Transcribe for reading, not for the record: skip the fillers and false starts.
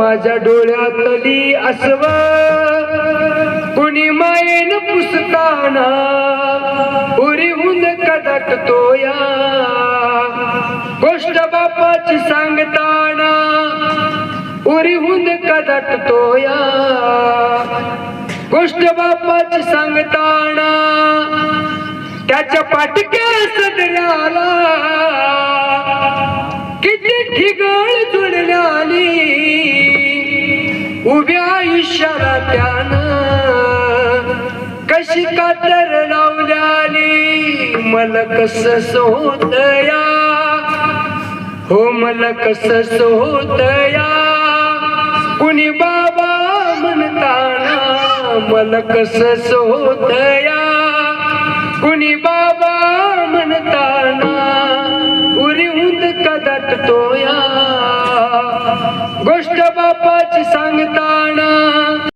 माझ्या डोळ्यातली अस्व कुणी मायेन पुसताना उरीहून कदाटतो या गोष्ट बापाची सांगताना उरीहून कदाटतो या गोष्ट बापाची सांगताना त्याच्या पाटक्या सदऱ्याला किती ठिगळ जुळल्याली उभ्या आयुष्याला त्यानं कशी कातर लावल्याली मला कसं होतया हो मला कसं होतया कुणी बाबा म्हणताना मला कसं होतया कुणी बाबा म्हणताना उरीहून कदाटतो या गोष्ट बापाची सांगता